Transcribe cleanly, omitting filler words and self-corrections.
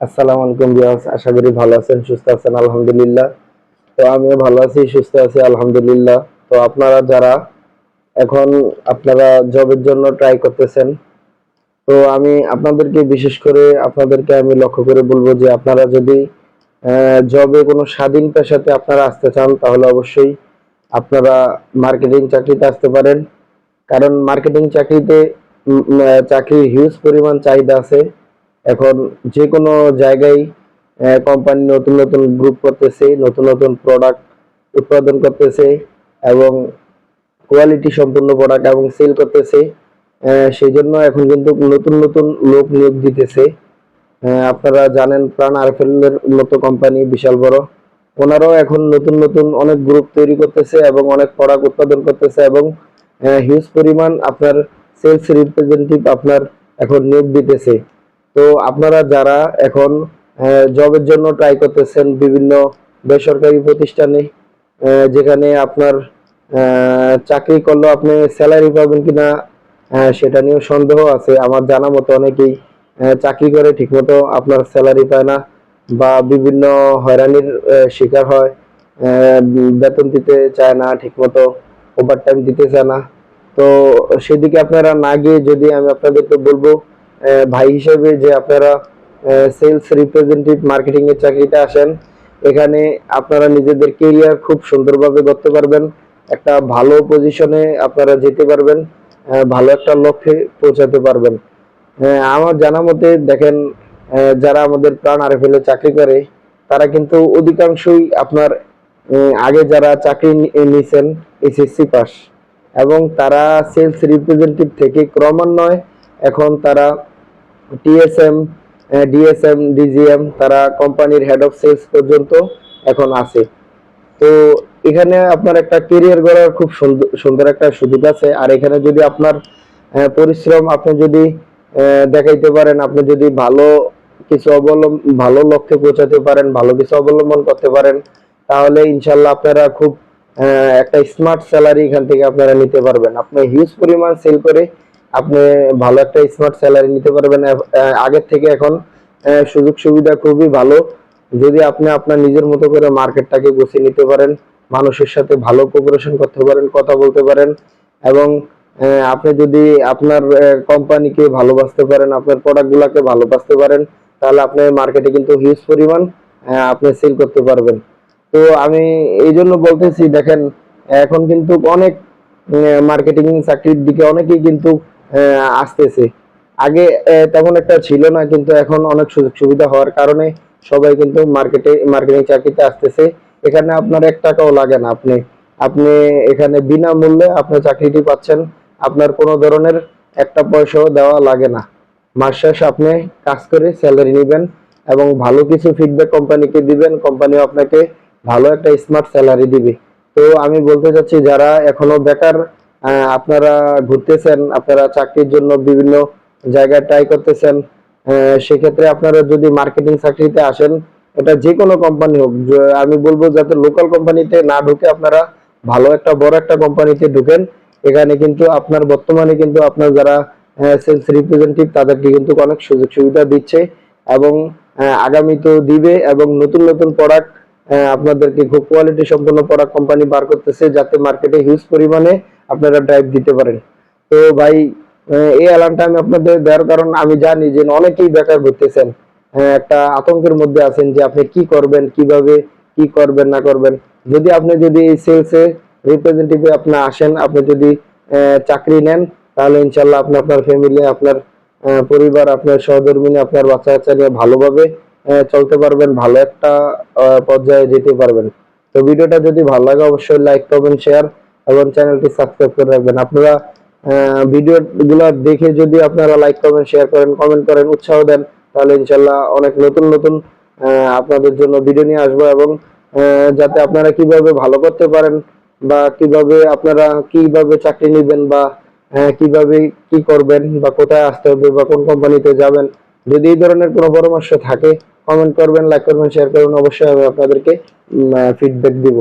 আসসালামু আলাইকুম ভিউয়ার্স, আশা করি ভালো আছেন, সুস্থ আছেন। আলহামদুলিল্লাহ। তো আমিও ভালো আছি, সুস্থ আছি, আলহামদুলিল্লাহ। তো আপনারা যারা এখন আপনারা জবের জন্য ট্রাই করতেছেন, তো আমি আপনাদেরকে বিশেষ করে আপনাদেরকে আমি লক্ষ্য করে বলবো যে আপনারা যদি জবে কোনো স্বাধীন পেশাতে আপনারা আসতে চান, তাহলে অবশ্যই আপনারা মার্কেটিং চাকরিতে আসতে পারেন। কারণ মার্কেটিং চাকরিতে চাকরির হিউজ পরিমাণ চাহিদা আছে। এখন যে কোনো জায়গায় কোম্পানি নতুন নতুন গ্রুপ করতেছে, নতুন নতুন প্রোডাক্ট উৎপাদন করতেছে এবং কোয়ালিটি সম্পূর্ণ প্রোডাক্ট এবং সেল করতেছে। সেই জন্য এখন কিন্তু নতুন নতুন লোক নিয়োগ দিতেছে। আপনারা জানেন প্রাণ আরএফএল এর মতো কোম্পানি বিশাল বড়, ওনারাও এখন নতুন নতুন অনেক গ্রুপ তৈরি করতেছে এবং অনেক প্রোডাক্ট উৎপাদন করতেছে এবং হিউজ পরিমাণ আপনার সেলস রিপ্রেজেন্টেটিভ আপনার এখন নিয়োগ দিতেছে। তো আপনারা যারা এখন জবের জন্য ট্রাই করতেছেন বিভিন্ন বেসরকারি প্রতিষ্ঠানে, যেখানে আপনার চাকরি করলেও আপনি স্যালারি পাবেন কিনা সেটা নিয়েও সন্দেহ আছে। আমার জানা মতো অনেকেই চাকরি করে ঠিকমতো আপনার স্যালারি পায় না বা বিভিন্ন হয়রানির শিকার হয়। বেতন দিতে চায় না ঠিকমতো, ওভারটাইম দিতে চায় না। তো সেদিকে আপনারা না গিয়ে যদি আমি আপনাদেরকে বলবো ভাই হিসেবে যে আপনারা সেলস রিপ্রেজেন্টেটিভ মার্কেটিং এর চাকরিতে আসেন। এখানে আপনারা নিজেদের কেরিয়ার খুব সুন্দরভাবে করতে পারবেন, একটা ভালো পজিশনে আপনারা যেতে পারবেন, ভালো একটা লক্ষ্যে পৌঁছাতে পারবেন। আমার জানা মতে দেখেন, যারা আমাদের প্রাণ আরএফএল এ চাকরি করে তারা কিন্তু অধিকাংশই আপনার আগে যারা চাকরি নিছেন এসএসসি পাস, এবং তারা সেলস রিপ্রেজেন্টেটিভ থেকে ক্রমান্বয়ে এখন তারা টিএসএম, ডিএসএম, ডিজিএম, তারা কোম্পানির হেড অফ সেলস পর্যন্ত এখন আছে। তো এখানে আপনার একটা কেরিয়ার গড়ার খুব সুন্দর সুন্দর একটা সুযোগ আছে। আর এখানে যদি আপনার পরিশ্রম আপনি যদি দেখাইতে পারেন, আপনি যদি ভালো কিছু ভালো লক্ষ্যে পৌঁছাতে পারেন, ভালো কিছু অবলম্বন করতে পারেন, তাহলে ইনশাল্লাহ আপনারা খুব একটা স্মার্ট স্যালারি এখান থেকে আপনারা নিতে পারবেন। আপনি হিউজ পরিমাণ সেল করে আপনি ভালো একটা স্মার্ট স্যালারি নিতে পারবেন। আগের থেকে এখন সুযোগ সুবিধা খুবই ভালো। যদি আপনি আপনার নিজের মতো করে মার্কেটটাকে গুছিয়ে নিতে পারেন, মানুষের সাথে ভালো কোঅপারেশন করতে পারেন, কথা বলতে পারেন, এবং আপনি যদি আপনার কোম্পানিকে ভালোবাসতে পারেন, আপনার প্রোডাক্টগুলোকে ভালোবাসতে পারেন, তাহলে আপনি মার্কেটে কিন্তু হিউজ পরিমাণ আপনি সেল করতে পারবেন। তো আমি এই জন্য বলতেছি, দেখেন এখন কিন্তু অনেক মার্কেটিং চাকরির দিকে অনেকেই কিন্তু আসতেছে। আগে তেমন একটা ছিল না, কিন্তু এখন অনেক সুযোগ সুবিধা হওয়ার কারণে সবাই কিন্তু মার্কেটিং চাকরিতে আসতেছে। এখানে আপনার 1 টাকাও লাগে না, আপনি আপনি এখানে বিনামূল্যে আপনি চাকরিটি পাচ্ছেন। আপনার কোনো ধরনের একটা পয়সাও দেওয়া লাগে না। মাস শেষে আপনি কাজ করে স্যালারি নিবেন এবং ভালো কিছু ফিডব্যাক কোম্পানিকে দিবেন, কোম্পানিও আপনাকে ভালো একটা স্মার্ট স্যালারি দিবে। তো আমি বলতে চাচ্ছি, যারা এখনো বেকার আপনারা ঘুরতেছেন, আপনারা চাকরির জন্য বিভিন্ন জায়গায় ট্রাই করতেছেন, সেক্ষেত্রে আপনারা যদি মার্কেটিং চাকরিতে আসেন, এটা যে কোনো কোম্পানি হোক, আমি বলবো যাতে লোকাল কোম্পানিতে না ঢুকে আপনারা ভালো একটা বড় একটা কোম্পানিতে ঢুকেন। এখানে কিন্তু আপনার বর্তমানে কিন্তু আপনার যারা সেলস রিপ্রেজেন্টেটিভ তাদেরকে কিন্তু অনেক সুযোগ সুবিধা দিচ্ছে এবং আগামী তো দিবে, এবং নতুন নতুন প্রোডাক্ট আপনাদেরকে খুব কোয়ালিটি সম্পন্ন প্রোডাক্ট কোম্পানি বার করতেছে, যাতে মার্কেটে হিউজ পরিমাণে আপনারা ড্রাইভ দিতে পারেন। তো ভাই, এই অ্যালার্মটা আমি আপনাদের দেওয়ার কারণ আমি জানি যে অনেকেই বেকার ঘুরতেছেন, একটা আতঙ্কের মধ্যে আছেন যে আপনি কি করবেন, কিভাবে কি করবেন না করবেন। যদি এই সেলসে রিপ্রেজেন্টেটিভে আপনি আসেন, আপনি যদি চাকরি নেন, তাহলে ইনশাল্লাহ আপনি আপনার ফ্যামিলি, আপনার পরিবার, আপনার সহধর্মী, আপনার বাচ্চা কাচ্চা নিয়ে ভালোভাবে চলতে পারবেন, ভালো একটা পর্যায়ে যেতে পারবেন। তো ভিডিওটা যদি ভালো লাগে অবশ্যই লাইক করবেন, শেয়ার এবং চ্যানেলটি সাবস্ক্রাইব করে রাখবেন। আপনারা ভিডিও গুলো দেখে যদি আপনারা লাইক করবেন, শেয়ার করেন, কমেন্ট করেন, উৎসাহ দেন, তাহলে ইনশাল্লাহ অনেক নতুন নতুন আপনাদের জন্য ভিডিও নিয়ে আসবো, এবং যাতে আপনারা কিভাবে ভালো করতে পারেন বা কিভাবে চাকরি নেবেন বা কিভাবে কি করবেন বা কোথায় আসতে হবে বা কোন কোম্পানিতে যাবেন, যদি এই ধরনের কোনো পরামর্শ থাকে কমেন্ট করবেন, লাইক করবেন, শেয়ার করবেন, অবশ্যই আমি আপনাদেরকে ফিডব্যাক দিব।